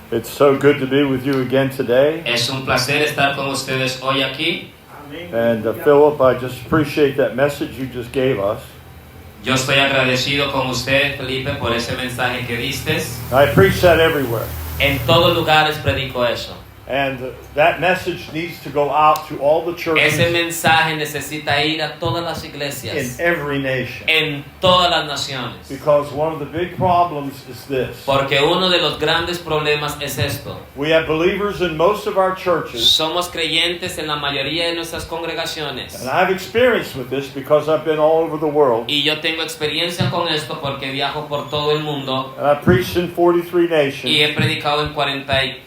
It's so good to be with you again today. Es un placer estar con ustedes hoy aquí. And Philip, I just appreciate that message you just gave us. Yo estoy agradecido con usted, Felipe, por ese mensaje que diste. I preach that everywhere. En todos lugares predico eso. And that message needs to go out to all the churches Ese mensaje necesita ir a todas las in iglesias, every nation. en todas las naciones. Because one of the big problems is this. Porque uno de los grandes problemas es esto. We have believers in most of our churches, Somos creyentes en la mayoría de nuestras congregaciones. and I've experienced with this because I've been all over the world. Y yo tengo experiencia con esto porque viajo por todo el mundo And I've preached in 43 y nations. he predicado en 44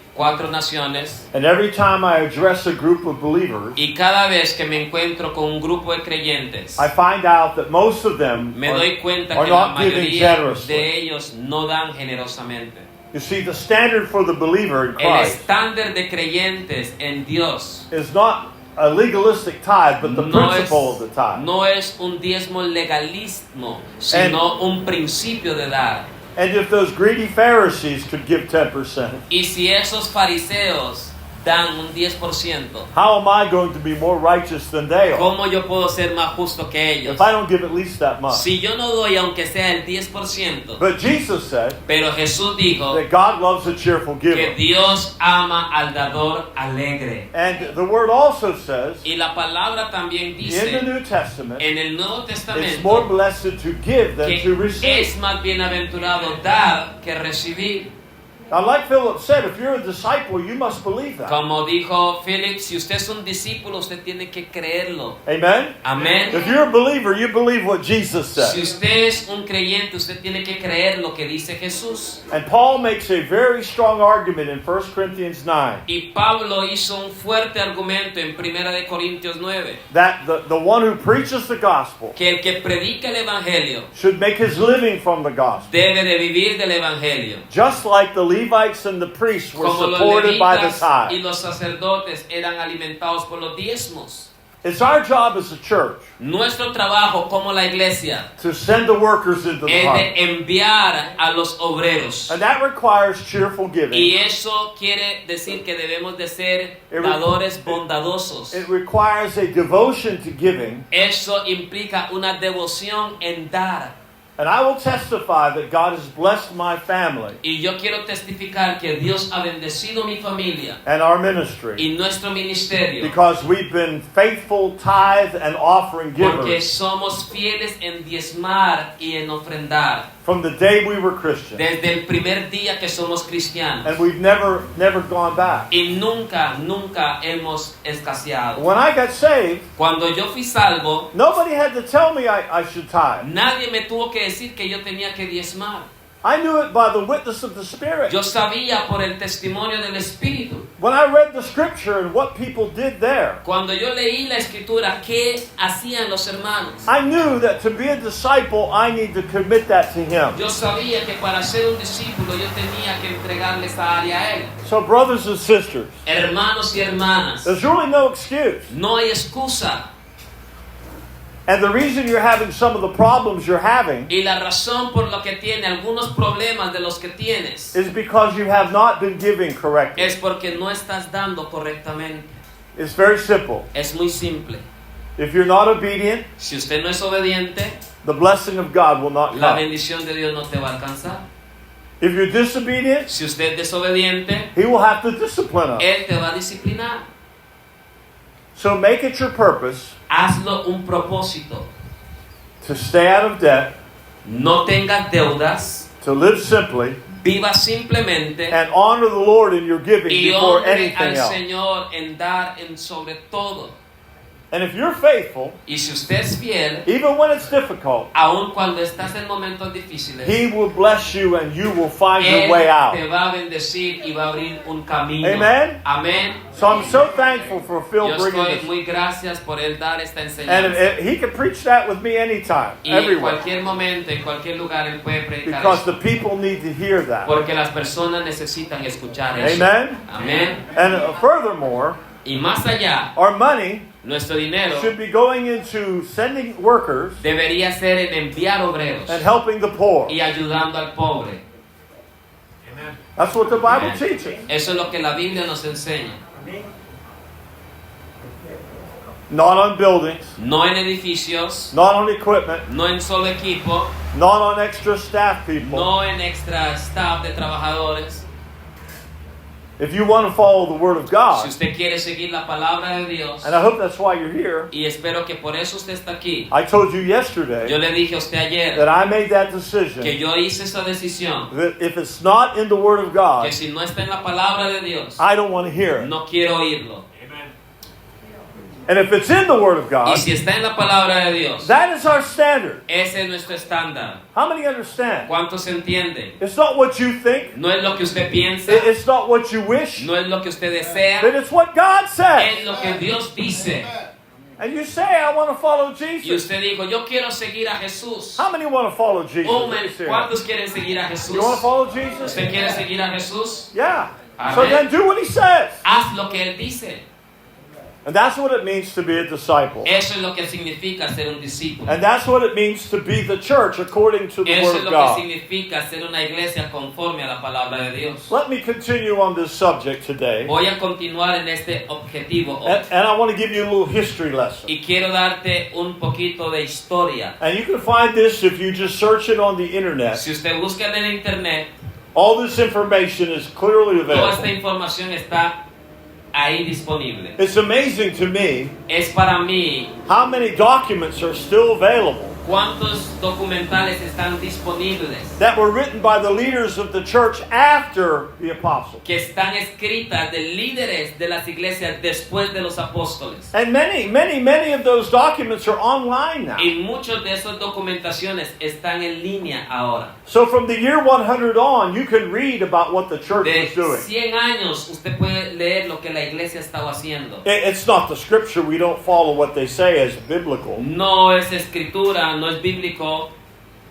naciones. And every time I address a group of believers, Y cada vez que me encuentro con un grupo de creyentes, I find out that most of them me doy cuenta are que la not giving mayoría generously. de ellos no dan generosamente. You see, the standard for the believer in El Christ estándar de creyentes en Dios is not a legalistic tithe, but the no es, principle of the tithe. no es un diezmo legalismo, sino un principio de dar. And if those greedy Pharisees could give 10%, Y si esos fariseos dan un 10%, how am I going to be more righteous than they are ¿cómo yo puedo ser más justo que ellos? if I don't give at least that much? Si yo no doy aunque sea el 10%, But Jesus said pero Jesús dijo that God loves a cheerful que giver. Dios ama al dador alegre. And the word also says Y la palabra también in the dice New Testament, en el Nuevo it's more Testamento blessed to give than to que receive. es más bienaventurado dar que recibir. Now, like Philip said, if you're a disciple, you must believe that. Como dijo Philip, si usted es un discípulo, usted tiene que creerlo. Amen? Amén. If you're a believer, you believe what Jesus Si said. usted es un creyente, usted tiene que creer lo que dice Jesús. And Paul makes a very strong argument in 1 Corinthians 9 Y Pablo hizo un fuerte argumento en 1 de Corintios 9, that the one who preaches the gospel que el que predica el evangelio should make his living from the gospel. debe de vivir del evangelio. Just like the Levites and the priests were Como los supported by the levitas y tithe. los sacerdotes eran alimentados por los diezmos. It's our job as a church Nuestro trabajo como la iglesia to send the workers into the es harvest. de enviar a los obreros. And that requires cheerful Y giving. eso quiere decir que debemos de ser dadores bondadosos. It requires a devotion to giving. Eso implica una devoción en dar. And I will testify that God has blessed my family Y yo quiero testificar que Dios ha bendecido mi familia and our ministry y nuestro ministerio because we've been faithful tithe and offering porque givers somos fieles en diezmar y en ofrendar from the day we were Christians. desde el primer día que somos cristianos. And we've never gone back. Y nunca hemos escaseado. When I got saved, Cuando yo fui salvo, nobody had to tell me I should tithe. nadie me tuvo que decir que yo tenía que diezmar. I knew it by the witness of the Spirit. Yo sabía por el testimonio del Espíritu. When I read the scripture and what people did there, Cuando yo leí la escritura, ¿qué hacían los hermanos? I knew that to be a disciple, I need to commit that to Him. Yo sabía que para ser un discípulo yo tenía que entregarle esa área a Él. So, brothers and sisters, Hermanos y hermanas, there's really no excuse. no hay excusa. And the reason you're having some of the problems you're having Y la razón por la que tiene algunos problemas de los que tienes is because you have not been giving correctly. es porque no estás dando correctamente. It's very simple. Es muy simple. If you're not obedient, Si usted no es obediente, the blessing of God will not la come. bendición de Dios no te va a alcanzar. If you're disobedient, Si usted es desobediente, He will have to discipline us. Él te va a disciplinar. So make it your purpose Hazlo un propósito. to stay out of debt, No tengas deudas, to live simply, viva simplemente and honor the Lord in your giving y before honre anything al else. Señor en dar en sobre todo. And if you're faithful, Y si usted es fiel, even when it's difficult, aun cuando estás en momentos difíciles, He will bless you and you will find your Él way out. te va a bendecir y va a abrir un camino. Amen? Amén. So I'm so thankful for Phil Yo bringing estoy this. muy gracias por él dar esta And enseñanza. he can preach that with me anytime, Y en everywhere. cualquier momento, en cualquier lugar, él puede predicar Because esto. the people need to hear that. Porque las personas necesitan escuchar eso. Amen? Amén. And furthermore, Y más allá, our money nuestro dinero should be going into sending workers debería ser en enviar obreros and helping the poor. y ayudando al pobre. Amen. That's what the Bible Amén. teaches. Eso es lo que la Biblia nos enseña. Not on buildings, No en edificios, not on equipment, no en solo equipo, not on extra staff people. no en extra staff de trabajadores. If you want to follow the Word of Si God, usted quiere seguir la palabra de Dios, and I hope that's why you're here, y espero que por eso usted está aquí. I told you Yo yesterday le dije a usted ayer that I made that decision que yo hice esa decisión, that if it's not in the Word of que God, si no está en la palabra de Dios, I don't want to hear it. no quiero oírlo. And if it's in the Word of Y God, si está en la palabra de Dios, that is our standard. ese es nuestro estándar. How many understand? ¿Cuántos entienden? It's not what you think, No es lo que usted piensa, it's not what you wish, no es lo que usted desea, but it's what God es says. lo que Dios dice. And you say, I want to follow Y Jesus. usted dijo, yo quiero seguir a Jesús. How many want to follow Jesus? Oh, Let me see. ¿cuántos quieren seguir a Jesús? You want to follow Jesus? ¿Usted quiere seguir a Jesús? Yeah. So Amen. then do what he says. Haz lo que Él dice. And that's what it means to be a disciple. Eso es lo que significa ser un discípulo. And that's what it means to be the church according to the Eso Word es of lo que God. significa ser una iglesia conforme a la palabra de Dios. Let me continue on this subject today. Voy a continuar en este objetivo hoy. And I want to give you a little history lesson. Y quiero darte un poquito de historia. And you can find this if you just search it on the internet. Si usted busca en el internet, All this information is clearly toda esta available. información está ahí disponible. It's amazing to me Es para mí how many documents are still available cuántos documentales están disponibles that were written by the leaders of the church after the apostles. que están escritas de líderes de las iglesias después de los apóstoles. And many of those documents are online now. Y muchos de esas documentaciones están en línea ahora. So from the year 100 on, you can read about what the church De was doing. 100 años usted puede leer lo que la iglesia estaba haciendo. It's not the scripture. We don't follow what they say as biblical. No es escritura, no es bíblico,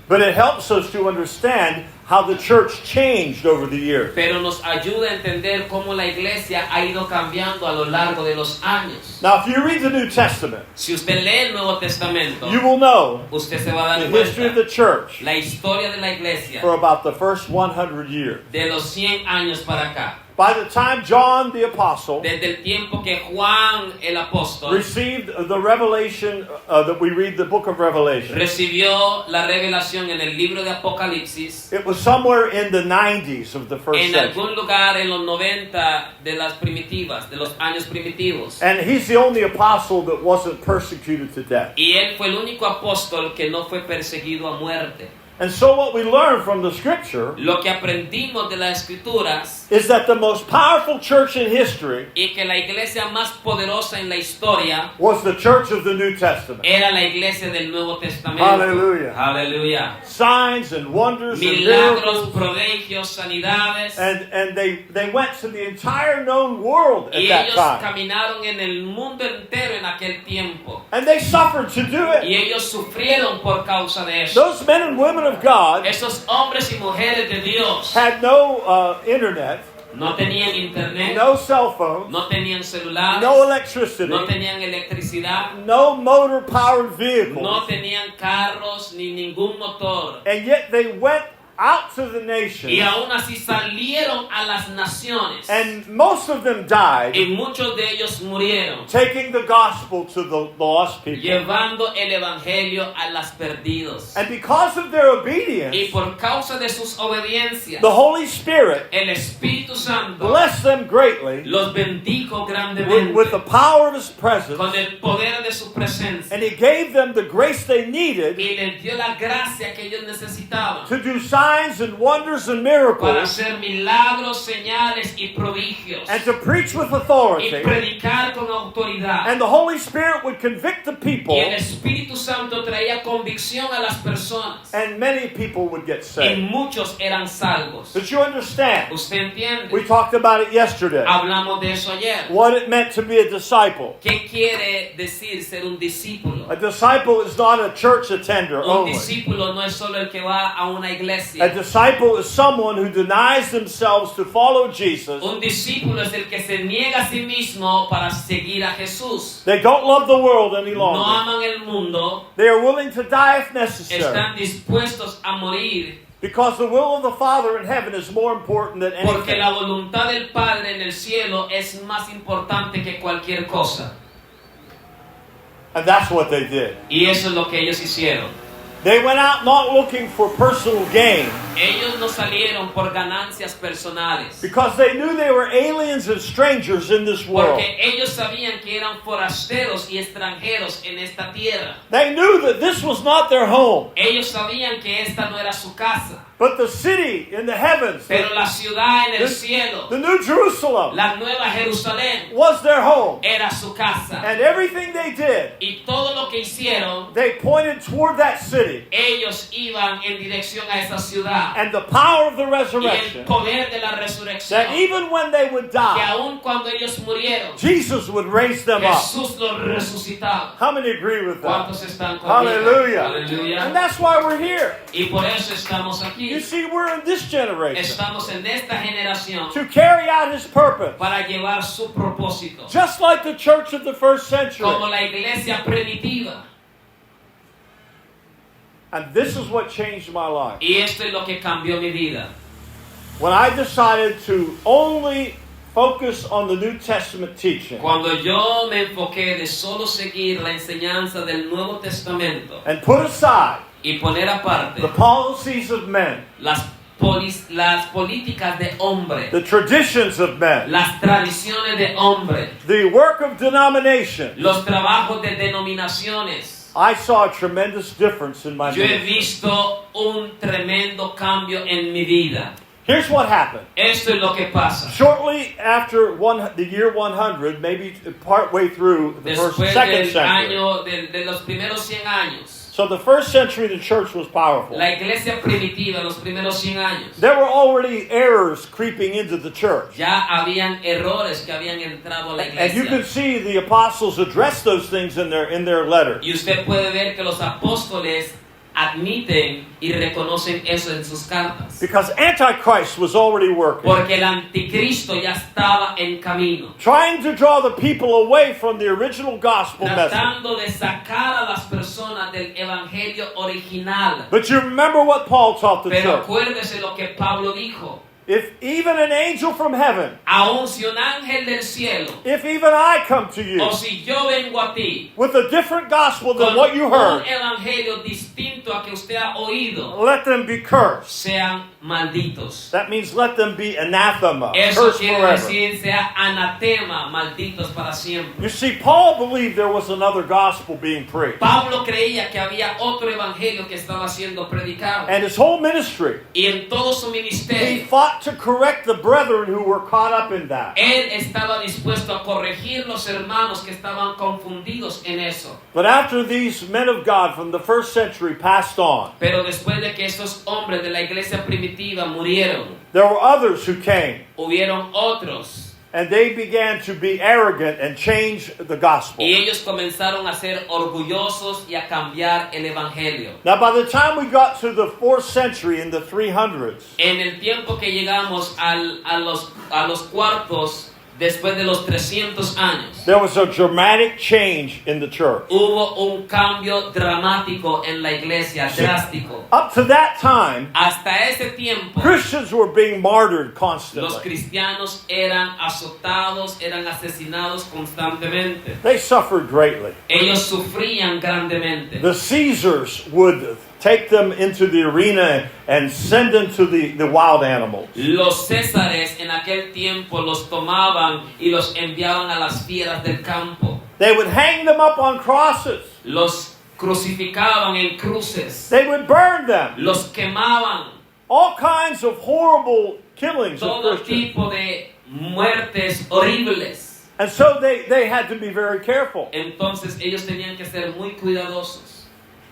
But it helps us to understand how the church changed over the years. pero nos ayuda a entender cómo la iglesia ha ido cambiando a lo largo de los años. Now, if you read the New Testament, Si usted lee el Nuevo Testamento, you will know usted se va a the dar history of cuenta the church la historia de la iglesia for about the first 100 years. de los 100 años para acá. By the time John the Apostle Desde el tiempo que Juan el apóstol received the revelation that we read the book of Revelation, recibió la revelación en el libro de Apocalipsis, it was somewhere in the 90s of the first en century. algún lugar en los 90 de las primitivas, de los años primitivos. And he's the only apostle that wasn't persecuted to death. Y él fue el único apóstol que no fue perseguido a muerte. And so what we learn from the scripture Lo que aprendimos de las escrituras is that the most powerful church in history y que la iglesia más poderosa en la historia was the church of the New Testament. era la iglesia del Nuevo Testamento. Hallelujah. Aleluya. Signs and wonders and Milagros, miracles. prodigios, sanidades. And they went to the entire known world at Y that ellos time. caminaron en el mundo entero en aquel tiempo. And they suffered to do Y it. ellos sufrieron por causa de eso. Those men and women of God Esos hombres y mujeres de Dios had no internet, no tenían internet, no cell phones, no tenían celulares, no electricity, no tenían electricidad, no motor-powered vehicles. no tenían carros ni ningún motor. And yet they went out to the Y nations, aún así salieron a las naciones. and most of them died Y muchos de ellos murieron, taking the gospel to the lost people. llevando el evangelio a las perdidos. And because of their Y obedience, por causa de sus obediencias, the Holy Spirit el Espíritu Santo blessed them greatly los bendijo with grandemente the power of His presence, con el poder de su presencia. and He gave them the grace they needed Y les dio la gracia que ellos necesitaban to do signs and wonders and para miracles, hacer milagros, señales y prodigios. and to preach with Y authority. predicar con autoridad. And the Holy Spirit would convict the Y people, el Espíritu Santo traía convicción a las personas. and many people would get Y saved. muchos eran salvos. But you understand, ¿Usted entiende? we talked about it yesterday, Hablamos de eso ayer. what it meant to be a disciple. ¿Qué quiere decir ser un discípulo? A disciple is not a church attender Un only. discípulo no es solo el que va a una A iglesia. disciple is someone who denies themselves to follow Jesus. Un discípulo es el que se niega a sí mismo para seguir a Jesús. They don't love the world any No longer. aman el mundo, They are willing to die if necessary. están dispuestos a morir Because the will of the Father in heaven is more important than Porque anything. la voluntad del Padre en el cielo es más importante que cualquier cosa. And that's what they did. Y eso es lo que ellos hicieron. They went out not looking for personal gain Ellos no salieron por ganancias personales. because they knew they were aliens and strangers in this world. Porque ellos sabían que eran forasteros y extranjeros en esta tierra. They knew that this was not their home, Ellos sabían que esta no era su casa. but the city in the heavens, Pero la ciudad en el the cielo, New Jerusalem, la nueva Jerusalén, was their home. era su casa. And everything they did, Y todo lo que hicieron, they pointed toward that city ellos iban en dirección a esa ciudad. and the power of the Y el resurrection. poder de la resurrección. That even when they would Que die, aun cuando ellos murieron, Jesus would raise them up. Jesús los resucitaba. How many agree with that? ¿Cuántos están conmigo? Hallelujah. Aleluya. And that's why we're here. Y por eso estamos aquí. You see, we're in this generation Estamos en esta generación to carry out His purpose. para llevar su propósito. Just like the church of the first century. Como la iglesia primitiva. And this is what changed my life. Y esto es lo que cambió mi vida. When I decided to only focus on the New Testament teaching Cuando yo me enfoqué de solo seguir la enseñanza del Nuevo Testamento and put aside y poner aparte the policies of men, las políticas de hombre, the traditions of men, las tradiciones de hombre, the work of denomination, los trabajos de denominaciones, I saw a tremendous difference in my yo he ministry. visto un tremendo cambio en mi vida. Here's what happened. Esto es lo que pasa. Shortly after the year 100, maybe partway through the Después second del century. año, de los primeros 100 años, So the first century, the church was powerful. la iglesia primitiva, los primeros 100 años, There were already errors creeping into the church. ya habían errores que habían entrado a la And you can iglesia. see the apostles address those things in their letters. Y usted puede ver que los apóstoles admiten y reconocen eso en sus cartas. Because Antichrist was already working, Porque el anticristo ya estaba en camino, trying to draw the people away from the original gospel message. tratando de sacar a las personas del evangelio original. But you remember what Paul taught the Pero church. acuérdese lo que Pablo dijo. If even an angel from heaven, Aun si un ángel del cielo, if even I come to you o si yo vengo a ti with a different gospel than con what you un heard, evangelio distinto a que usted ha oído, let them be cursed. sean malditos. That means let them be anathema, Eso cursed quiere forever. decir sea anatema, malditos para siempre. You see, Paul believed there was another gospel being preached. Pablo creía que había otro evangelio que estaba siendo predicado. And his whole ministry, Y en todo su he ministerio, fought to correct the brethren who were caught up in that. él estaba dispuesto a corregir los hermanos que estaban confundidos en eso. But after these men of God from the first century passed on, Pero después de que estos hombres de la iglesia primitiva murieron, there were others who came, hubieron otros. and they began to be arrogant and change the gospel. Y ellos comenzaron a ser orgullosos y a cambiar el evangelio. Now, by the time we got to the 4th century in the 300s, En el tiempo que llegamos a los cuartos, después de los 300 años, there was a dramatic change in the church. hubo un cambio dramático en la iglesia, drástico. Up to that time, Hasta ese tiempo, Christians were being martyred los constantly. cristianos eran azotados, eran asesinados constantemente. They suffered greatly. Ellos sufrían grandemente. The Caesars would take them into the arena and send them to the wild animals. Los césares en aquel tiempo los tomaban y los enviaban a las fieras del campo. They would hang them up on crosses. Los crucificaban en cruces. They would burn them. Los quemaban. All kinds of horrible killings of Todo Christians. tipo de muertes horribles. And so they had to be very careful. Entonces ellos tenían que ser muy cuidadosos.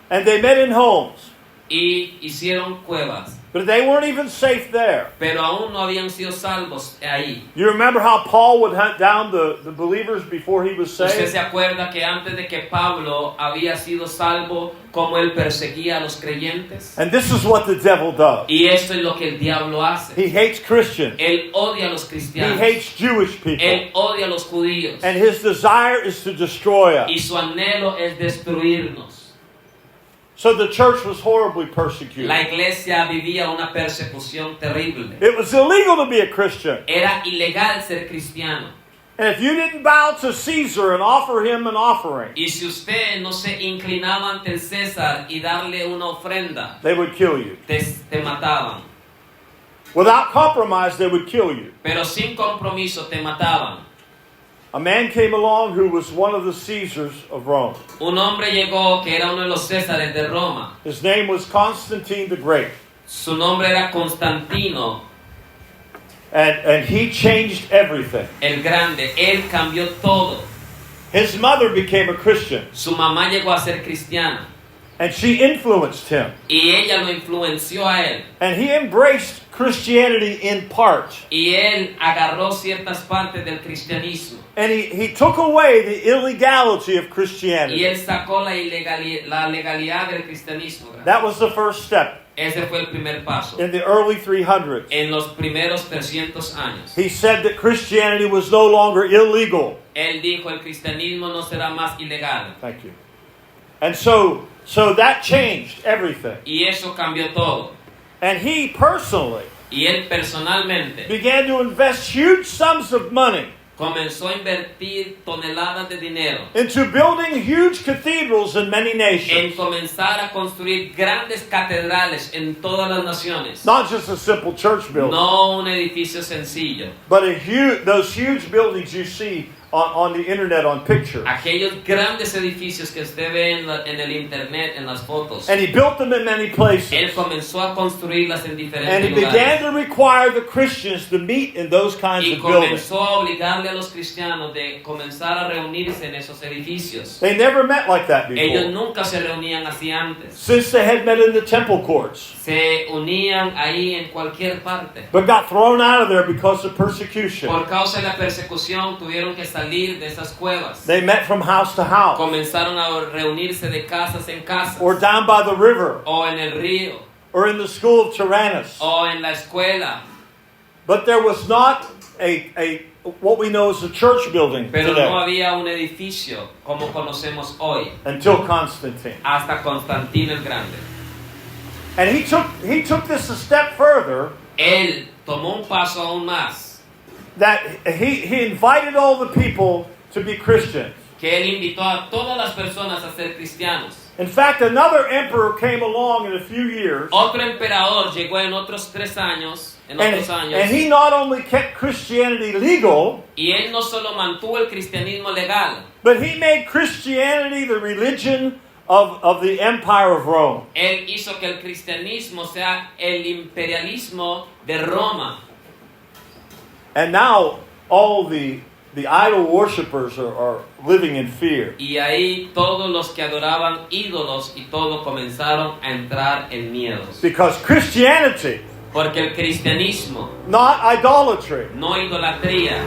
And they met in homes. Y hicieron cuevas. But they weren't even safe there. Pero aún no habían sido salvos ahí. You remember how Paul would hunt down the believers before he was Usted saved? se acuerda que antes de que Pablo había sido salvo, cómo él perseguía a los creyentes. And this is what the devil does. Y esto es lo que el diablo hace. He hates Christians. Él odia a los He cristianos. hates Jewish people. Él odia a los judíos. And his desire is to destroy us. Y su anhelo es destruirnos. So the church was horribly persecuted. La iglesia vivía una persecución terrible. It was illegal to be a Christian. Era ilegal ser cristiano. And if you didn't bow to Caesar and offer him an offering, Y si usted no se inclinaba ante el César y darle una ofrenda, they would kill you. te mataban. Without compromise, they would kill you. Pero sin compromiso te mataban. A man came along who was one of the Caesars of Rome. Un hombre llegó que era uno de los Césares de Roma. His name was Constantine the Great. Su nombre era Constantino And he changed everything. el Grande. Él cambió todo. His mother became a Christian, Su mamá llegó a ser cristiana and she influenced him. y ella lo influenció a él. And he embraced Christianity in part. Y él agarró ciertas partes del cristianismo. And he took away the illegality of Y Christianity. él sacó la legalidad del cristianismo. That was the first step Ese fue el primer paso. in the early 300s. En los primeros 300 años. He said that Christianity was no longer illegal. Él dijo, el cristianismo no será más ilegal. Thank you. And so that changed everything. Y eso cambió todo. And he personally Y él personalmente began to invest huge sums of money comenzó a invertir toneladas de dinero into building huge cathedrals in many en nations. comenzar a construir grandes catedrales en todas las naciones. Not just a simple church building, No un edificio sencillo. but those huge buildings you see on the internet on pictures. Aquellos grandes edificios que usted ve en el internet, en las fotos. And he built them in many Él places. comenzó a construirlas en And diferentes he began lugares. to require the Christians to meet in those kinds Y of buildings. comenzó a obligarle a los cristianos de comenzar a reunirse en esos edificios. They never met like that Ellos before. nunca se reunían así antes. Since they had met in the temple courts, Se unían ahí en cualquier parte. but got thrown out of there because of persecution. Por causa de la persecución tuvieron que salir de esas cuevas. They met from house to house, Comenzaron a reunirse de casas en casas. or down by the river, O en el río. or in the school of Tyrannus. O en la escuela. But there was not a what we know as a church building Pero no today había un edificio como conocemos hoy. until Constantine. Hasta Constantino el Grande. And he took this a step further, Él tomó un paso aún más. that he invited all the people to be Christians. Que él invitó a todas las personas a ser cristianos. In fact, another emperor came along in a few years, Otro emperador llegó en otros 3 años. En otros años. and he not only kept Christianity legal, Y él no solo mantuvo el cristianismo legal. but he made Christianity the religion of the Empire of Rome. Él hizo que el cristianismo sea el imperialismo de Roma. And now all the idol worshippers are living in fear. Y ahí todos los que adoraban ídolos y todo comenzaron a entrar en miedos. Because Christianity, Porque el cristianismo, not idolatry, no idolatría,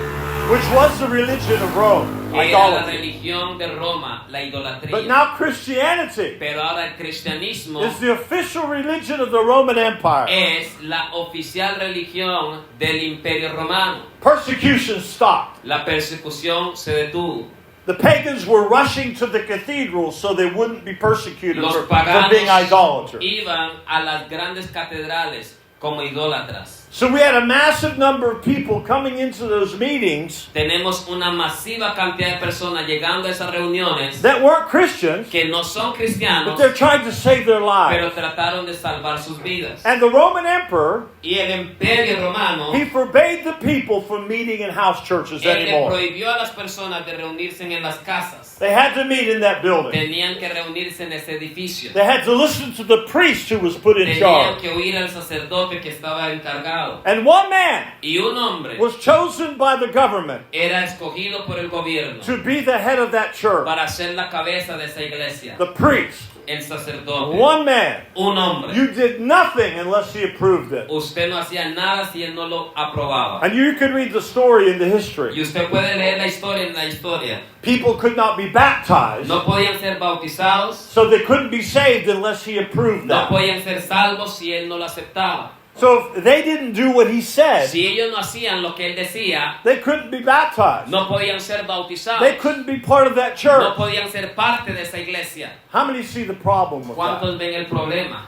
which was the religion of Rome, era la idolatry. religión de Roma, la But idolatría. now Christianity Pero ahora el cristianismo is the official religion of the Roman Empire. es la oficial religión del imperio romano. Persecution stopped. La persecución se detuvo. The pagans were rushing to the cathedrals so they wouldn't be persecuted Los for paganos being idolaters. iban a las grandes catedrales como idólatras. So we had a massive number of people coming into those meetings Tenemos una masiva cantidad de personas llegando a esas reuniones that weren't Christians, que no son but cristianos, they're trying to save their pero lives. trataron de salvar sus vidas. And the Roman emperor, Y el imperio romano, he forbade the people from meeting in house churches él le anymore. prohibió a las personas de reunirse en las casas. They had to meet in that building. Tenían que reunirse en ese edificio. They had to listen to the priest who was put in Tenían charge. que oír al sacerdote que estaba encargado. And one man Y un hombre was chosen by the government era escogido por el gobierno to be the head of that church. para ser la cabeza de esa iglesia. The priest. El sacerdote. One man. Un hombre. You did nothing unless he approved it. Usted no hacía nada si él no lo aprobaba. And you can read the story in the Y history. usted puede leer la historia en la historia. People could not be baptized, No podían ser bautizados, so they couldn't be saved unless he approved no that. podían ser salvos si él no lo aceptaba. So if they didn't do what he said, Si ellos no hacían lo que él decía, they couldn't be baptized. no podían ser bautizados. They couldn't be part of that No church. podían ser parte de esa iglesia. How many see the problem with that? ¿Cuántos ven el problema?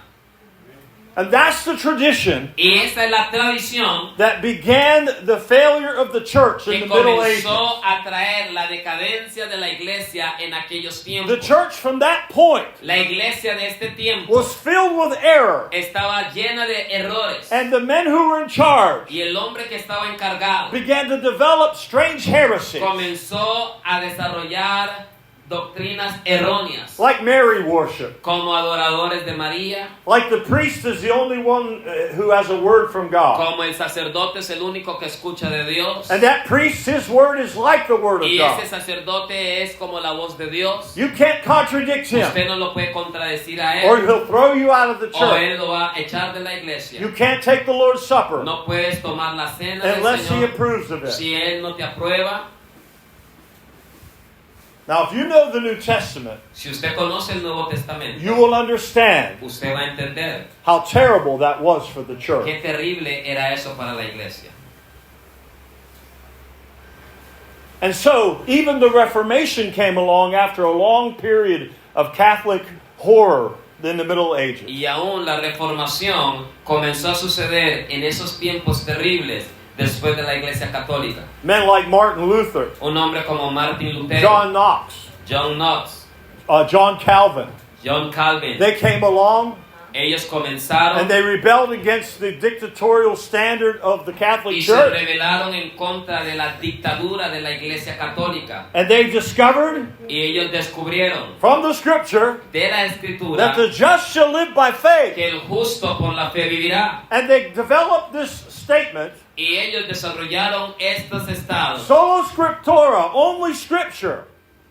And that's the tradition Y esa es la tradición that began the failure of the church in que the Middle Ages. comenzó a traer la decadencia de la iglesia en aquellos The tiempos. church from that point La iglesia de este tiempo was filled with error. estaba llena de errores. And the men who were in charge Y el hombre que estaba encargado began to develop strange heresies, comenzó a desarrollar doctrinas erróneas, like Mary worship. como adoradores de María, Like the priest is the only one who has a word from God. como el sacerdote es el único que escucha de Dios. And that priest, his word is like the word of Y God. ese sacerdote es como la voz de Dios. You can't contradict him, Usted no lo puede contradecir a or él, he'll throw you out of the o church. él lo va a echar de la iglesia. You can't take the Lord's Supper No puedes tomar la cena del unless he Señor approves of it. si él no te aprueba. Now, if you know the New Testament, Si usted conoce el Nuevo Testamento, you will understand usted va a entender how terrible that was for the church. qué terrible era eso para la iglesia. And so, even the Reformation came along after a long period of Catholic horror in the Middle Ages. Y aún la reformación comenzó a suceder en esos tiempos terribles después de la iglesia católica. Men like Martin Luther, Un hombre como Martin Lutero, John Knox, John Knox, John Calvin, John Calvin, they came along ellos comenzaron and they rebelled against the dictatorial standard of the Catholic y se Church. rebelaron en contra de la dictadura de la iglesia católica. And they discovered Y ellos descubrieron from the scripture de la escritura that the just shall live by faith. que el justo por la fe vivirá. And they developed this statement, Y ellos desarrollaron estos estados. sola scriptura, only scripture.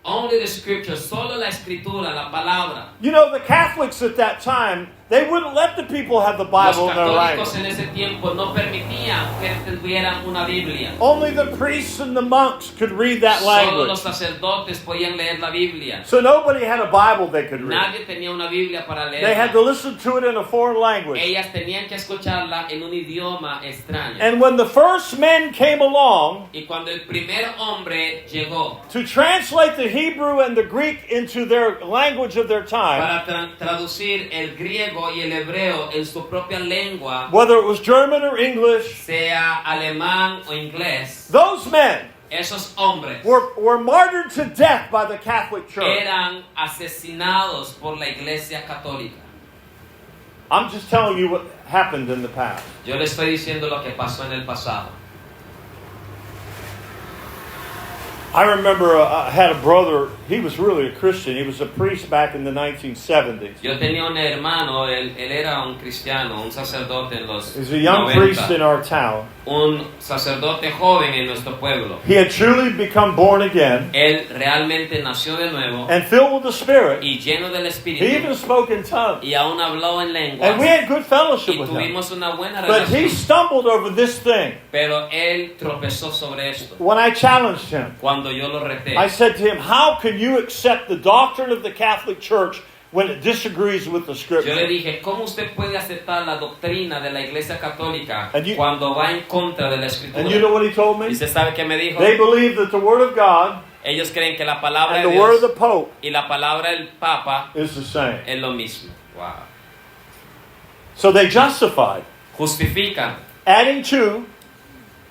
Only the scripture, solo la escritura, la palabra. You know, the Catholics at that time, they wouldn't let the people have the Los Bible in their católicos language. en ese tiempo no permitían que tuvieran una Biblia. Only the priests and the monks could read that Solo language. los sacerdotes podían leer la Biblia. So nobody had a Bible they could read. Nadie tenía una Biblia para They had to leerla. listen to it in a foreign language. Ellas tenían que escucharla en un idioma extraño. And when the first men came along Y cuando el primer hombre llegó to translate the Hebrew and the Greek into their language of their time, para traducir el griego y el hebreo en su propia lengua, whether it was German or English, sea alemán o inglés, those men esos hombres were martyred to death by the Catholic Church. eran asesinados por la iglesia católica. I'm just telling you what happened in the past. Yo le estoy diciendo lo que pasó en el pasado. I remember I had a brother, he was really a Christian. He was a priest back in the 1970s. Yo tenía un hermano, él era un cristiano, un sacerdote en los He was a young 90, priest in our town. un sacerdote joven en nuestro pueblo. He had truly become born again Él realmente nació de nuevo and filled with the Spirit. y lleno del He even Espíritu spoke in tongues. y aún habló en And lenguas we had good fellowship y with him. tuvimos una buena But he relación. stumbled over this thing. Pero él tropezó sobre esto. When I challenged him, Cuando yo lo reté, I said to him, how can you accept the doctrine of the Catholic Church when it disagrees with the yo le Scripture? dije, ¿cómo usted puede aceptar la doctrina de la iglesia católica And you- cuando va en contra de la escritura? And you know what he told me? ¿Y usted sabe qué me dijo? They believe that the Word of God Ellos creen que la palabra and de the Word of Dios the Pope y la palabra del Papa is the same. es lo mismo. Wow. So they justified Justifican, adding to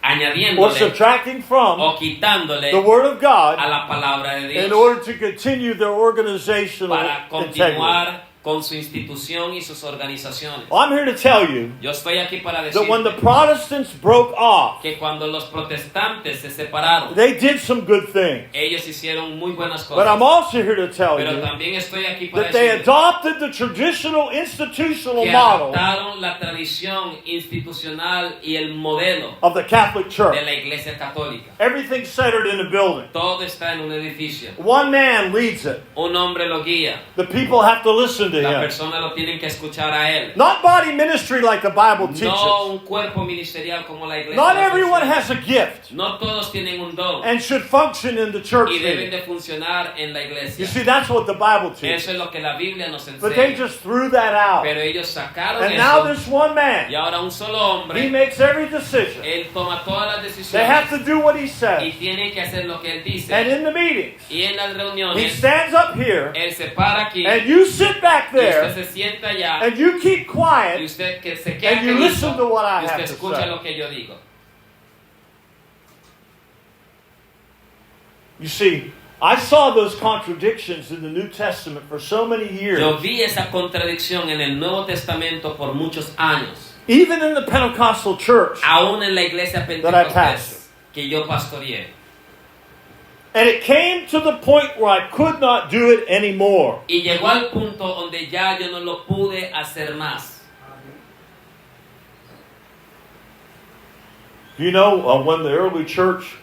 or añadiéndole subtracting from o quitándole the Word of a God la palabra de in Dios order to continue their organizational para integrity. continuar con su institución y sus organizaciones. Well, I'm here to tell you Yo estoy aquí para that when the decir Protestants broke off, que cuando los protestantes se separaron, they did some good things. ellos hicieron muy buenas But I'm cosas. also here to tell Pero you también estoy aquí para that they decir adopted the traditional institutional que model adoptaron la tradición institucional y el modelo of the Catholic de Church. la iglesia católica. Everything's centered in a building. Todo está en un edificio. One man leads it. Un hombre lo guía. The people have to listen listen to La him. persona lo tiene que escuchar a él. Not body ministry like the Bible teaches. No un cuerpo ministerial como la iglesia. Not nos everyone enseña. has a gift No todos tienen un don and should function in the church y deben meeting. de funcionar en la You iglesia. see, that's what the Bible teaches. Eso es lo que la Biblia nos But they enseña. just threw that out. Pero ellos sacaron And now eso this one y man, ahora un solo he hombre, makes every decision. él toma todas las They have decisiones to do what he y says. tiene que hacer lo que él dice. And in the meetings, Y en las he reuniones, stands up here, él se para aquí and you sit back y usted there, se sienta allá and you keep y quiet, usted que se queda and you listen to what I y have usted to escucha say. lo que yo digo. You see, I saw those contradictions in the New Testament for so many years. Yo vi esa contradicción en el Nuevo Testamento por muchos años, Even in the Pentecostal church. aún en la iglesia That I pentecostés pastored. que yo pastoreé. And it came to the point where I could not do it anymore. Y llegó al punto donde ya yo no lo pude hacer más. You know, when the early church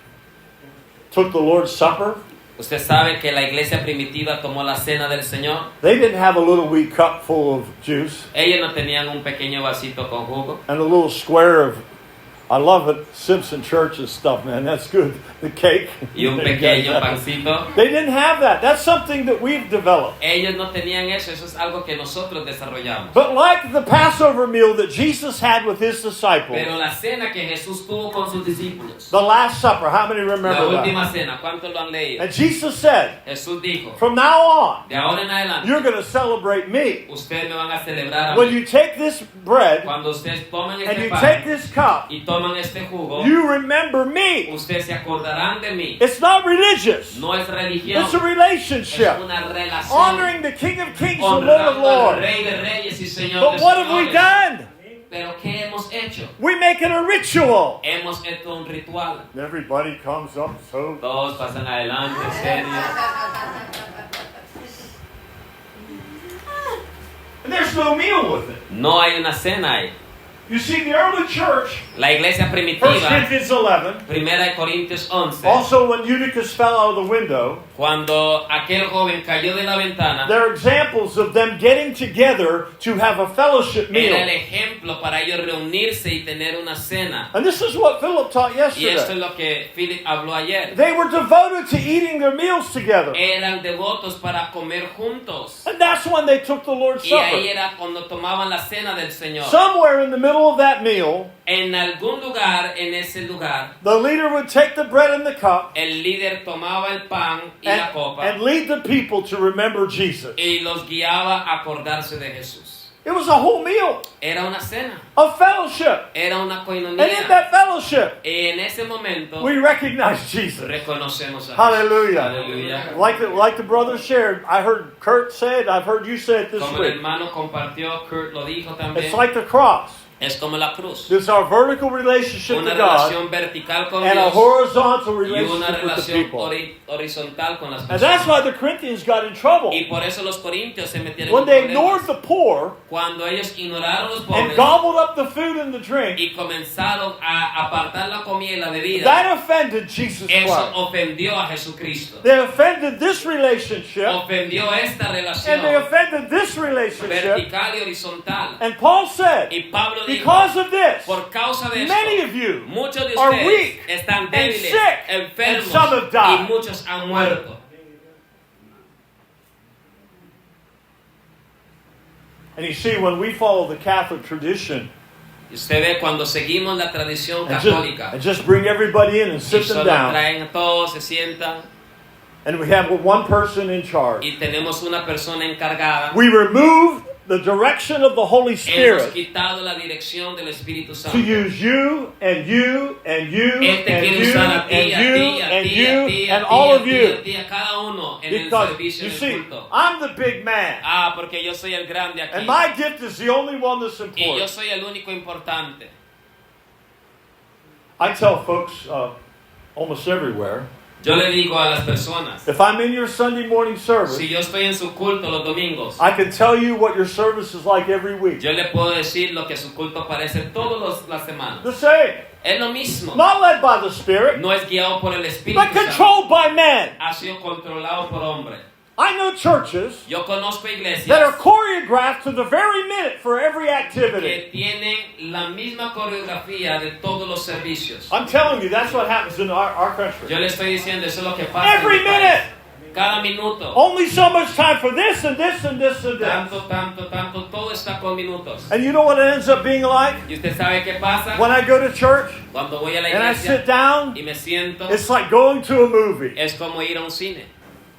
took the Lord's Supper, Usted sabe que la iglesia primitiva tomó la cena del Señor. they didn't have a little wee cup full of juice Ellos no tenían un pequeño vasito con jugo and a little square of, I love it, Simpson Church's stuff, man. That's good. The cake. y un pequeño pancito. They didn't have that. That's something that we've developed. Ellos no tenían eso, eso es algo que nosotros desarrollamos. But like the Passover meal that Jesus had with his disciples, Pero la cena que Jesús tuvo con sus discípulos, the Last Supper, how many la remember that? última cena, ¿cuántos lo han leído? And Jesus said, Jesús dijo, from now on, de ahora en adelante, you're going to celebrate me. ustedes me van a celebrar a When mí. you take this bread Cuando ustedes toman and este you pan take this cup, y toman este jugo, you remember me. ustedes se acordarán de mí. It's not religious. No es religión, It's a es relationship. una relación. Honoring the King of Kings and Lord of Honrando al Lords. Rey de Reyes y Señor But de what have we Señores. done? Pero ¿qué hemos hecho? We make it a ritual. Hemos hecho un ritual. Everybody comes up so. Todos pasan adelante, serios. And there's no meal with it. No hay una cena ahí. You see, the early church, La iglesia 1 primitiva, Corinthians 11, Primera de Corintios 11, also when Eutychus fell out of the window, cuando aquel joven cayó de la ventana, they're examples of them getting together to have a fellowship era el meal. ejemplo para ellos reunirse y tener una cena. And this is what Philip taught Y esto es yesterday. lo que Philip habló ayer. They were devoted to eating their meals together. Eran devotos para comer juntos. And that's when they took the Lord's Y ahí Supper. era cuando tomaban la cena del Señor. Somewhere in the middle of that meal, En algún lugar, en ese lugar, the leader would take the bread and the cup el líder tomaba el pan y la copa and lead the people to remember Jesus. y los guiaba a acordarse de Jesús. It was a whole meal Era una cena, of fellowship. era una And in coinonía. that fellowship, Y en ese momento we recognize Jesus. reconocemos a Jesús. Hallelujah. Aleluya. Like the brother shared, I heard Kurt say it, I've heard you say it this Como el week. hermano compartió, Kurt lo dijo también, It's like the cross. es como la cruz. It's our vertical relationship Una to God relación vertical con and a Dios horizontal y una relationship with the relación people. horizontal con las And that's personas. why the Corinthians got in trouble. Y por eso los corintios se metieron When en they problemas. ignored the poor Cuando ellos ignoraron los and pobres gobbled up the food and the drink, y comenzaron a apartar la comida y la bebida, that offended Jesus eso Christ. ofendió a Jesucristo. They offended this relationship Ofendió esta and they relación offended this relationship. vertical y horizontal. And Paul said, Y Pablo dijo, because of this, por causa de many esto, of you muchos de are ustedes weak están and débiles, sick, and enfermos, some have y died. muchos han muerto. And you see, when we follow the Catholic tradition Y usted ve cuando seguimos la tradición and católica, just bring everybody in and y sit them solo down, traen a todos, se sientan, and we have one person in charge, y tenemos una persona encargada, we remove the direction of the Holy hemos Spirit quitado la dirección del Espíritu to Santo. use you and you and you Él te and quiere you usar a ti, and a you ti, a and ti, you a ti, and a all ti, of a ti, you. a ti, a cada uno en el Because, servicio, you en el see, culto. I'm the big man. Ah, porque yo soy el grande aquí. And my gift is the only one that's Y yo important. soy el único importante. I tell folks almost everywhere, Yo le digo a las personas, if I'm in your Sunday morning service, si yo estoy en su culto los domingos, I can tell you what your service is like every week. yo le puedo decir lo que su culto parece todas las semanas. The same. Es lo mismo. Not led by the Spirit, No es guiado por el Espíritu but Santo. controlled by man. Ha sido controlado por hombre. I know churches Yo conozco that are iglesias choreographed to the very minute for every activity. que tienen la misma coreografía de todos los servicios. I'm telling you, that's what happens in our country. Yo le estoy diciendo, eso es lo que pasa en Every mi país. minute. Cada minuto. Only so much time for this and this and this and this. Tanto, todo está con minutos. And you know what it ends up being like? ¿Y usted sabe qué pasa? When I go to church Cuando voy a la and I iglesia sit down, y me siento, it's like going to a movie. es como ir a un cine.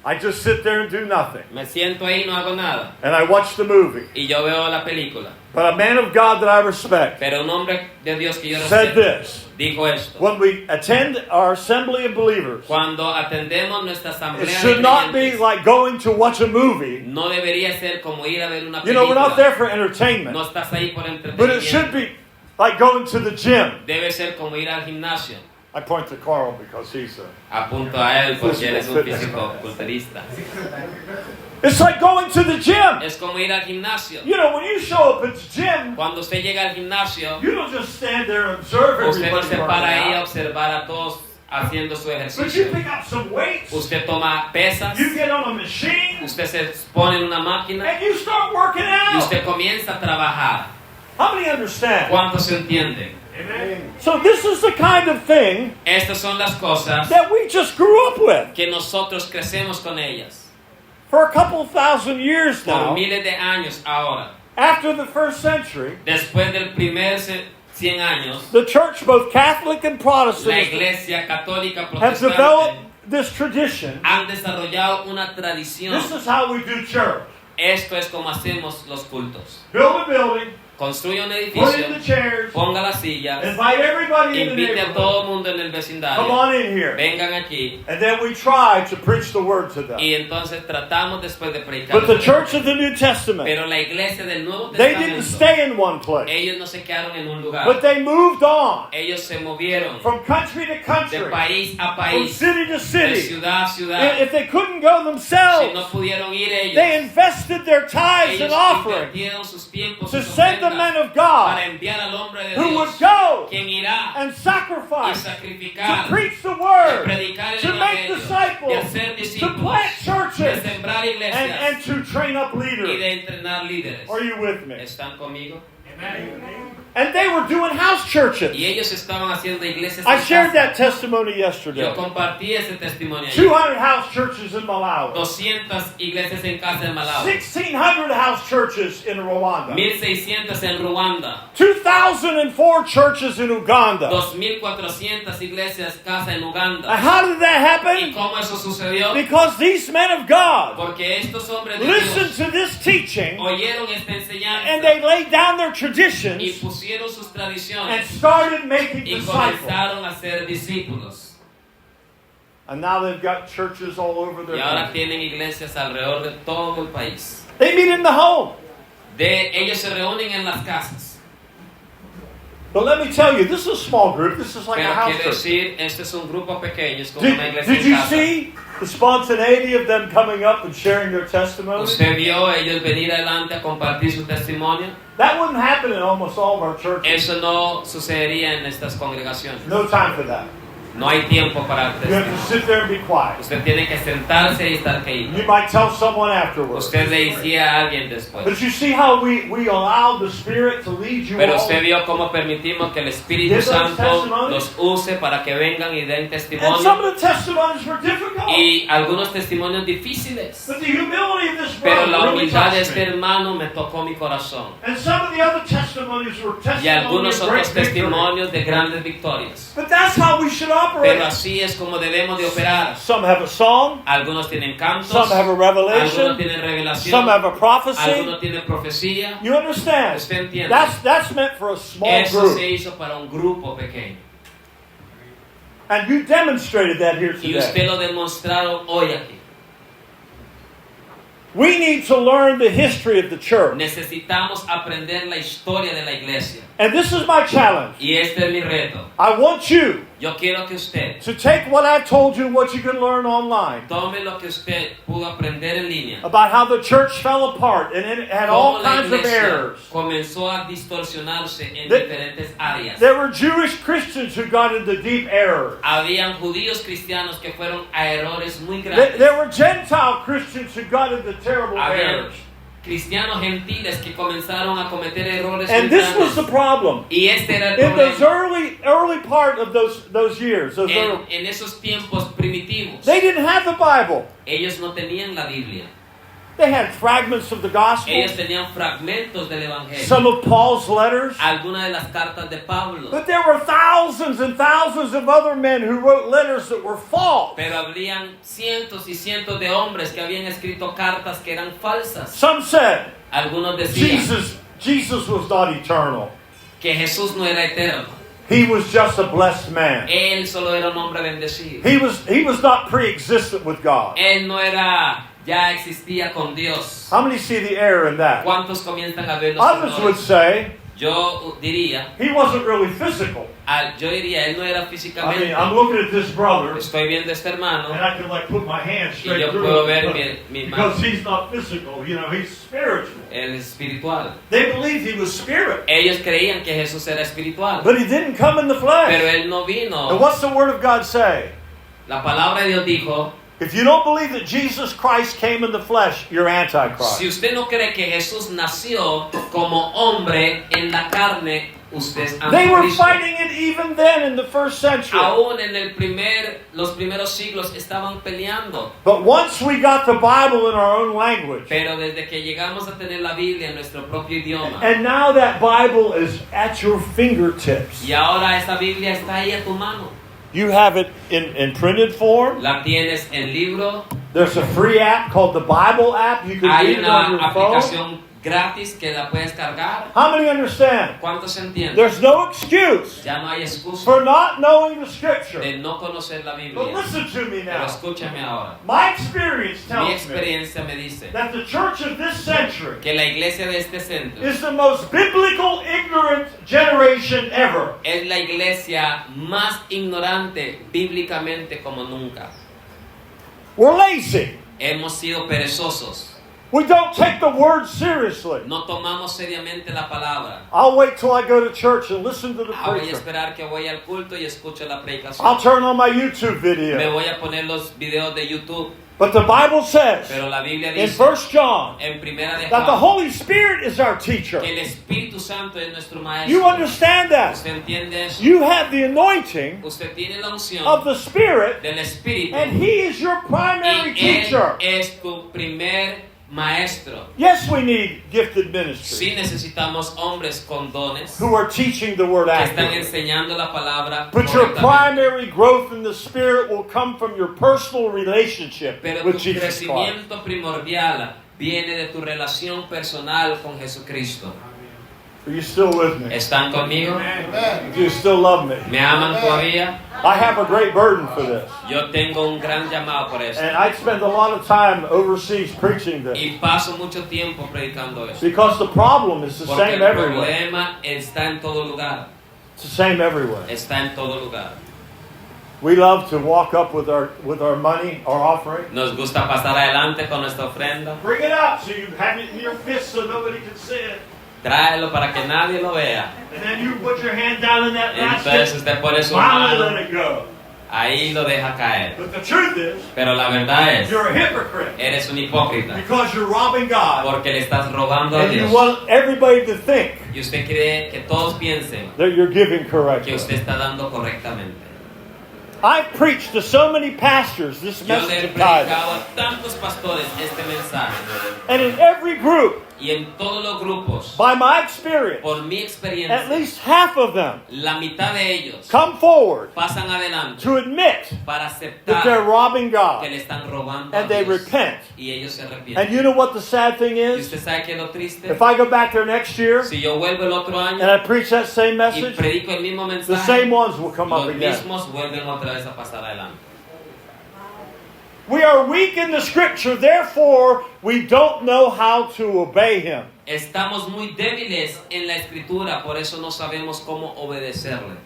I just sit there and do nothing. Me siento ahí y no hago nada. And I watch the movie. Y yo veo la película. But a man of God that I respect Pero un hombre de Dios que yo said respeto this. dijo esto. When we attend our assembly of believers, Cuando atendemos nuestra it asamblea de should not be creyentes, like going to watch a movie. no debería ser como ir a ver una You know, we're not there película. for entertainment. No estás ahí por But it should entretenimiento. be like going to the gym. Debe ser como ir al gimnasio. I point to Carl because he's a... Apunto a él porque él es un Fitness. físico culturista. It's like going to the gym. Es como ir al gimnasio. You know, when you show up at the gym, Cuando usted llega al gimnasio, you don't just stand there and observe usted no everybody se para ahí a working out. observar a todos haciendo su But you ejercicio. pick up some weights, Usted toma pesas, you get on a machine, usted se pone en una máquina and you start working y out. usted comienza a trabajar. How many understand? ¿Cuántos se entienden? Amen. So this is the kind of thing Estas son las cosas that we just grew up with. que nosotros crecemos con ellas. For a couple thousand years Por now, miles de años ahora. after the first century, Después del primer 100 años, the church, both Catholic and la Protestant, iglesia católica have developed protestante this tradition. han desarrollado una tradición. This is how we do church. Esto es como hacemos los cultos. Build a building, Construye un put in the edificio, chairs, ponga las sillas, invite everybody in the invite a neighborhood. todo el mundo en el Come vecindario, on in here. vengan aquí And then we try to preach the word to them. y entonces tratamos después de predicar. But the church of the New Testament, Pero la iglesia del Nuevo they didn't Testamento, stay in one place, ellos no se quedaron en un lugar, but they moved on ellos se movieron from country to de country, país a from país, city to de city. ciudad a ciudad. If they couldn't go Si no themselves, pudieron ir they ellos, invested their tithes and ellos offerings invirtieron sus tiempos, to sus send the men ofrendas of God para enviar al hombre de who would Dios, go quien irá and y sacrifice, to sacrificar, preach the de word, predicar el to make evangelio, de disciples, hacer to discípulos, plant de churches, sembrar and iglesias to train up y leaders. de entrenar líderes. Are you with me? ¿Están conmigo? And they were doing house churches. Y ellos estaban haciendo iglesias I en shared casa. that testimony Yo yesterday. compartí ese testimonio ayer. 200 house churches in Malawi. 200 iglesias en casa en Malawi. 1,600 house churches in Rwanda. 1,600 en Ruanda. 2,004 churches in Uganda. 2,400 iglesias casa en And Uganda. how did that ¿Y happen? cómo eso sucedió? Because these men of God Porque estos hombres de listened Dios to this teaching oyeron esta and enseñanza they laid down their y traditions pusieron sus and tradiciones started making y disciples. comenzaron a ser discípulos. And now they've got churches all over their Y ahora country. tienen iglesias alrededor de todo el país. They meet in the home. Ellos se reúnen en las casas. But let me tell you, this is a small group. This is like a Pero house quiere church. decir, este es un grupo pequeño, es como una Did, iglesia did en you casa. see the spontaneity of them coming up and sharing their testimony? ¿Usted vio ellos venir adelante a compartir su testimonio? That wouldn't happen in almost all of our churches. Eso no sucedería en estas congregaciones. No time for that. No hay tiempo para You have to testimonio. sit there and be quiet. Usted tiene que sentarse y estar quieto. You might tell someone afterwards. Usted le decía a alguien después. But you see how we allow the Spirit to lead you Pero all? usted vio cómo permitimos que el Espíritu Give those Santo testimonies. los use para que vengan y den And some testimonio. of the testimonies were difficult. Y algunos testimonios difíciles. But the humility of this Pero brother la really humildad de touched este me. hermano me tocó mi corazón. And some of the other testimonies were Y testimonies algunos of great otros victory. testimonios de grandes victorias. But that's how we should operate. Pero así es como debemos de operar. Some have a song, Algunos tienen cantos, some have a algunos revelation, tienen revelación, some have a prophecy. algunos tienen profecía. You understand? Usted entiende. That's meant for a small Eso group. se hizo para un grupo pequeño. And you demonstrated that here Y usted today. lo demostraron hoy aquí. We need to learn the history of the church. Necesitamos aprender la historia de la iglesia. And this is my challenge. Y este es mi reto. I want you Yo quiero que usted to take what I've told you, what you can learn online, tome lo que usted pudo aprender en línea. about how the church fell apart and it had all Cómo la kinds of iglesia errors. comenzó a distorsionarse en There- diferentes áreas. There were Jewish Christians who got into deep errors. Habían judíos cristianos que fueron a errores muy There grandes. were Gentile Christians who got into terrible Habían errors. cristianos gentiles que comenzaron a cometer errores muy And this was the grandes. problem. Y este era el In those problema. early part of those years, En esos tiempos primitivos, they didn't have the Bible. ellos no tenían la Biblia. They had fragments of the gospel, Ellos tenían fragmentos del Evangelio. some of Paul's letters. Algunas de las cartas de Pablo. But there were thousands and thousands of other men who wrote letters that were false. Pero habrían cientos y cientos de hombres que habían escrito cartas que eran falsas. Some said Algunos decían Jesus was not eternal. que Jesús no era eterno. He was just a blessed man. Él solo era un hombre bendecido. He was not pre-existent with God. Él no era, ya existía con Dios. How many see the error in that? ¿Cuántos comienzan a ver los Others would errores? say Yo diría, he wasn't really physical. él no era I físicamente. mean, I'm looking at this brother, Estoy viendo a este hermano and I can like put my hand y straight yo through puedo it, ver mi because mano. he's not physical. You know, he's spiritual. Él es espiritual. They believed he was spirit, Ellos creían que Jesús era espiritual, but he didn't come in the pero flesh. él no And vino. what's the Word of God say? La palabra de Dios dijo, If you don't believe that Jesus Christ came in the flesh, you're Antichrist. si usted no cree que Jesús nació como hombre en la carne, usted es They were anticristo. fighting it even then in the first century. Aún en los primeros siglos estaban peleando. But once we got the Bible in our own language, Pero desde que llegamos a tener la Biblia en nuestro propio idioma, and now that Bible is at your fingertips. y ahora esa Biblia está ahí a tu mano. You have it in printed form. La tienes en libro, There's a free app called the Bible app. You can hay read it on una your phone. aplicación gratis que la puedes cargar. How many understand? ¿Cuántos entienden? There's no excuse Ya no hay excusa for not knowing the Scripture. de no conocer la But Biblia. listen to me Pero now. escúchame ahora. My experience Mi tells me experiencia me dice that the church of this century que la iglesia de este centro is the most biblical ignorant generation ever. es la iglesia más ignorante bíblicamente como nunca. We're lazy. Hemos sido perezosos. We don't take the word seriously. No tomamos seriamente la palabra. I'll wait till I go to church and listen to the Voy a preacher. esperar que voy al culto y escucho la predicación. I'll turn on my YouTube Me video. voy a poner los videos de YouTube. But the Bible says Pero la Biblia in dice 1 John en primera de that the Juan Holy Spirit is our teacher. que el Espíritu Santo es nuestro You maestro. understand that? ¿Usted entiende eso? You have the anointing Usted tiene la unción of the Spirit, del Espíritu and He is your primary y Él teacher. es tu primer maestro. Yes, we need gifted Sí ministry necesitamos hombres con dones who are teaching the Word que están accurately. enseñando la palabra But your correctamente. primary growth in the Spirit will come from your personal relationship Pero with tu Jesus Christ. crecimiento primordial viene de tu relación personal con Jesucristo. Are you still with me? ¿Están conmigo? Do you still love me? ¿Me aman todavía? I have a great burden for this. Yo tengo un gran llamado por eso. And I spend a lot of time overseas preaching this. Y paso mucho tiempo predicando eso. Because the problem is the Porque same el everywhere. problema está en todo lugar. It's the same everywhere. Está en todo lugar. We love to walk up with our money, our offering. Nos gusta pasar adelante con nuestra ofrenda. Bring it up so you have it in your fist so nobody can see it. Tráelo para que nadie lo vea. And then you put your hand down in that Entonces basket. usted pone su Finally mano, let it go. ahí lo deja caer. But the truth is, Pero la verdad es, you're a hypocrite. eres un hipócrita. Because you're robbing God. Porque le estás robando a And you Dios. want everybody to think Y usted cree que todos piensen that you're giving que correctly. usted está dando correctamente. I've preached to so many pastors this Yo le message he of tithing. predicado a tantos pastores este mensaje. And in every group, Y en todos los grupos, by my experience, por mi at experiencia, least half of them la mitad de ellos come forward pasan adelante to admit para that they're aceptar robbing que God. le están robando a And they Dios. repent. Y ellos se And arrepienten. you know what the sad thing ¿Y is? usted sabe qué es lo triste? If I go back there next year Si yo vuelvo el otro año and I preach that same y message, predico el mismo the mensaje, same ones will come up los again. mismos vuelven otra vez a pasar adelante. We are weak in the Scripture, therefore we don't know how to obey Him. Estamos muy débiles en la escritura, por eso no sabemos cómo obedecerle.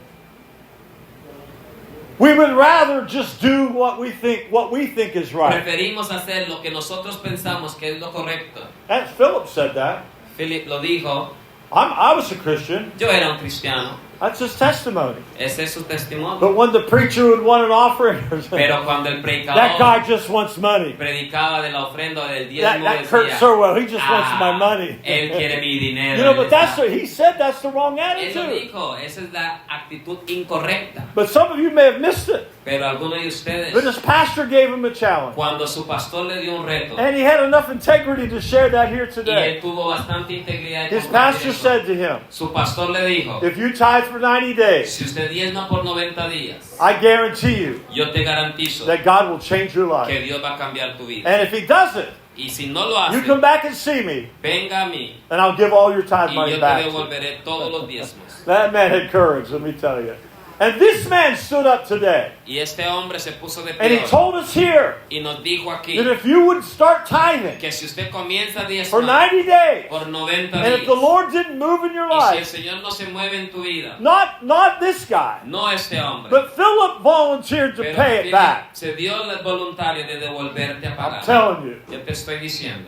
We would rather just do what we think is right. Preferimos hacer lo que nosotros pensamos que es lo correcto. And Philip said that. Philip lo dijo. I was a Christian. Yo era un cristiano. That's his testimony. Ese es su testimonio. But when the preacher would want an offering, Pero cuando el that guy predicador just wants money. predicaba de la ofrenda o del That diezmo, Kurt decía, Sirwell, he just wants my "Ah, money. él quiere mi dinero. You know, él but está-". he said that's the wrong Él lo attitude. dijo, esa es la actitud incorrecta. But some of you may have missed it. Pero algunos de ustedes, But his pastor gave him a challenge. cuando su pastor le dio un reto, And he had enough integrity to share that here y today. él tuvo bastante integridad de His compartir pastor eso, said to him, su pastor le dijo, if you tithe for 90 days, si usted diezma por 90 días, I guarantee you yo te garantizo that God will change your life. que Dios va a cambiar tu vida. And if he doesn't, Y si no lo you hace, come back and see me, venga a mí and I'll give all your tithe y money yo te back. to you. devolveré todos los diezmos. That man had courage, let me tell you. And this man stood up today, Y este hombre se puso de and he pie told us here y nos dijo aquí that if you would start tithing que si usted comienza a for diezmar 90 days, por 90 and if the días, Lord didn't move in your y si el life, Señor no se mueve en tu vida, not this guy, no este hombre, but Philip volunteered to pero pay it Philip back. se dio el voluntario de devolverte a I'm pagar. telling you, Yo te estoy diciendo.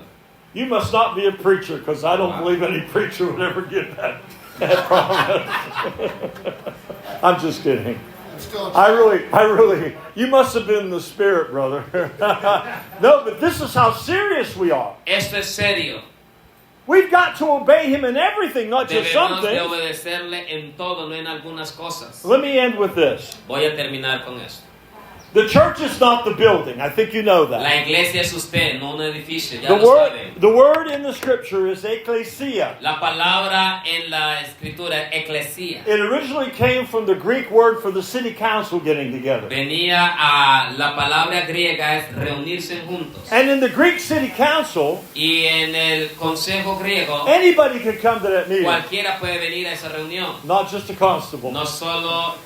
you must not be a preacher, because I don't believe any preacher would ever get that promise. I'm just kidding. I really, you must have been in the spirit, brother. No, but this is how serious we are. Esto es serio. We've got to obey him in everything, not just Debemos some de things. obedecerle en todo, no en algunas cosas. Let me end with this. Voy a terminar con esto. The church is not the building. I think you know La that. iglesia es usted, no un edificio, ya The lo saben. word in the scripture is ecclesia. La palabra en la escritura, eclesía, It originally came from the Greek word for the city council getting together. venía a la palabra griega es reunirse juntos. And in the Greek city council, Y en el consejo griego, anybody could come to that meeting, cualquiera puede venir a esa reunión. not just a constable. No solo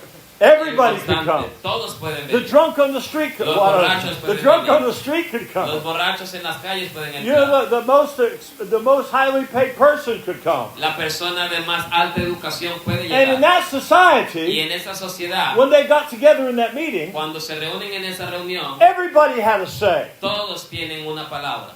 Everybody el could come. constante, todos pueden The venir. drunk on the street could Los well, borrachos the pueden drunk venir. on the street could Los come. borrachos en las calles pueden You know, entrar. the most highly paid person could come. La persona de más alta educación puede And in llegar. that Y society, en esa sociedad, when they got together in that meeting, cuando se reúnen en esa reunión, everybody had a say. todos tienen una palabra.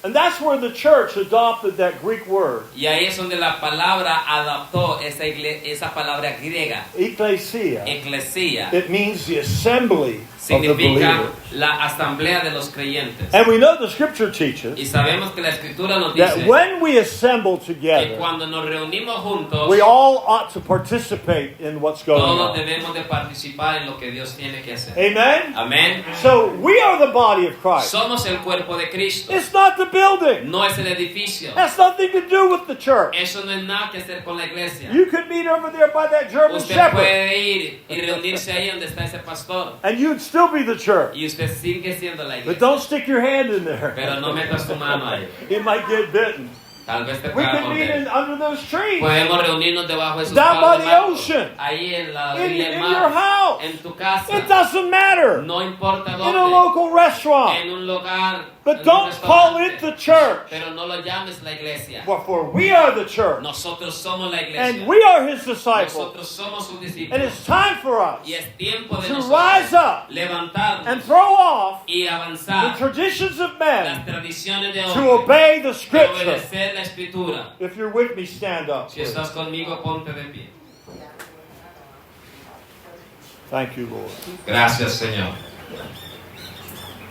And that's where the church adopted that Greek word, Y ahí es donde la palabra adaptó esa palabra griega, ecclesia. eclesía. It means the assembly of the Significa believers. la asamblea de los creyentes. And we know the scripture teaches Y sabemos que la escritura nos that dice when we assemble que together, cuando nos reunimos juntos, we all ought to participate in what's going todos on. debemos de participar en lo que Dios tiene que hacer. Amen? Amén. So we are the body of Christ. Somos el cuerpo de Cristo. It's not the building. No es el edificio. Has nothing to do with the church. Eso no es nada que hacer con la iglesia. You could meet over there by that German Usted shepherd, puede ir y reunirse ahí donde está ese pastor. and you'd still be the church. Y usted sigue siendo la But iglesia. don't stick your hand in there. Pero no metas tu mano ahí. He might get bitten. Tal vez te We pueda could meet morder. under those trees, Podemos reunirnos debajo de esos down by palos the de mango, ocean, ahí en la in orilla del your mar, house. en tu casa. It doesn't matter. No importa In a dónde. local restaurant. En un lugar. But en un don't call it restaurante. the church. Pero no lo llames la iglesia. For we are the church, Nosotros somos la iglesia. and we are his disciples. Nosotros somos sus And discípulos. it's time for us Y es tiempo de to nosotros rise up levantarnos and throw off y the avanzar traditions of las men tradiciones de to hombres, obey the de scripture. obedecer la escritura. If you're with me, stand up. Si estás conmigo, ponte de pie. Thank you, Lord. Gracias, Señor.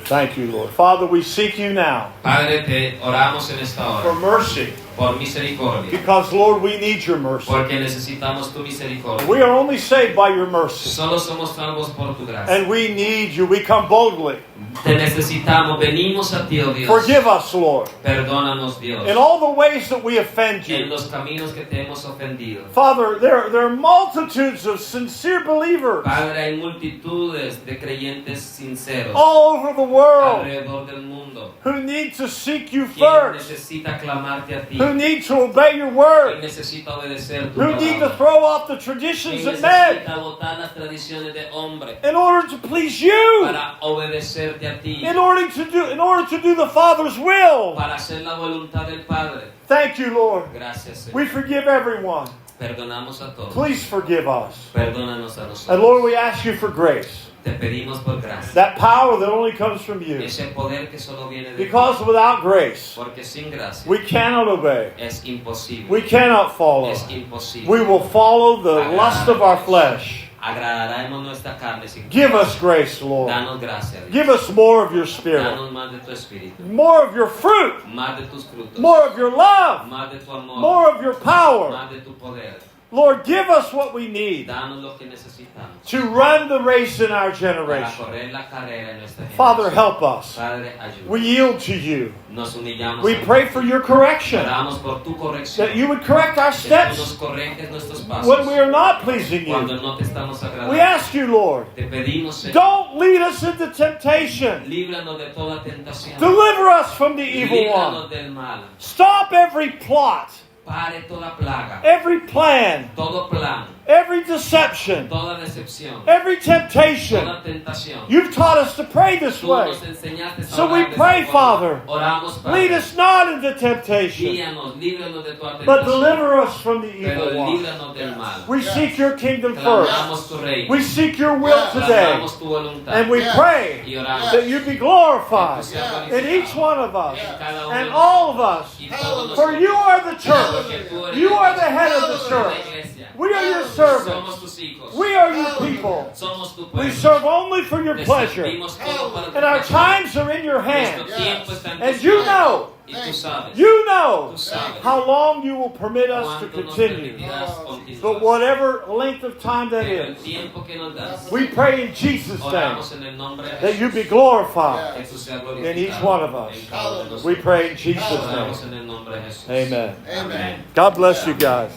Thank you, Lord. Father, we seek you now Padre, te oramos en esta for hora mercy, por misericordia, because, Lord, we need your mercy. porque necesitamos tu misericordia. We are only saved by your mercy, Solo somos salvos por tu gracia. and we need you. We come boldly. Te necesitamos, venimos a ti, oh Dios. Forgive us, Lord, Perdónanos, Dios, in all the ways that we offend en you. los caminos que te hemos ofendido. Father, there are multitudes of sincere believers Padre, hay multitudes de creyentes sinceros all over the world alrededor del mundo. who need to seek you Quien first, necesita clamarte a ti. who need to obey your Quien word, necesita obedecer tu who need to palabra. throw off the Quien traditions of men necesita botar las tradiciones de hombre in order to please you, para obedecerte a ti. in order to do the Father's will. Para hacer la voluntad del Padre. Thank you, Lord. Gracias, Señor. We forgive everyone Perdonamos a todos. Please forgive us. Perdónanos a And nosotros. Lord, we ask you for grace. Te pedimos por gracia. That power that only comes from you. Ese poder que solo viene de Because without grace, porque sin gracia we cannot obey. es imposible. We cannot follow. Es imposible. We will follow the lust of our flesh. Agradaremos nuestra carne sin Give us grace, Lord. Danos gracia, Dios. Give us more of your Spirit. Danos más de tu espíritu, More of your fruit. más de tus frutos, More of your love. más de tu amor, More of your power. más de tu poder. Lord, give us what we need Danos lo que necesitamos to run the race in our para generation. correr la carrera en nuestra Father, generación. help us. Padre, ayúdanos. We yield to you. Nos humillamos. We a ti. pray for your correction. Oramos por tu corrección. That you would correct our Que tú nos steps corriges nuestros pasos. when we are not pleasing Cuando you. no te estamos agradando. We ask you, Lord, Te pedimos, Señor, don't lead us into temptation. líbranos de toda tentación. Deliver us from the evil one. Líbranos del mal. Stop every plot, Pare toda plaga, every plan, todo plan, every deception, toda decepción, every temptation. toda tentación. You've taught us to pray this Tú way. nos enseñaste a So orar we de esa pray, forma. Father, Oramos, lead Padre. us not into temptation, Guíanos, líbranos de toda but tentación. deliver us from the Pero evil one. líbranos del mal. We seek your kingdom first. Clamamos tu reino. We seek your will today. Clamamos tu voluntad. And we pray Y oramos. that you be glorified Que tú seas in each one of us en cada uno and de all of us. y todos For nosotros. you are the church. Porque tú eres You la are the iglesia. head of the Tú eres la church. iglesia. We are your Somos servants. tus hijos. We are your people. Somos tu We pueblo. serve only for your Te pleasure. servimos todo para tu And our placer. times are in your Nuestro hands. tiempo está en And tus you manos. know, Y tú sabes. you know Tú sabes. how long you will permit us to Cuánto nos continue. permitirás continuar. But whatever length of time that Pero el is, tiempo que nos das, we pray in Jesus' name oramos en el nombre de that you Jesús. be glorified. Que tú seas in each glorificado one of us. en cada uno de nosotros. We pray in Jesus' Oramos name. en el nombre de Jesús. Amen. Amen. God bless you guys.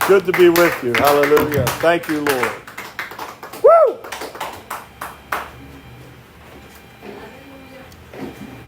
Good to be with you. Hallelujah. Thank you, Lord.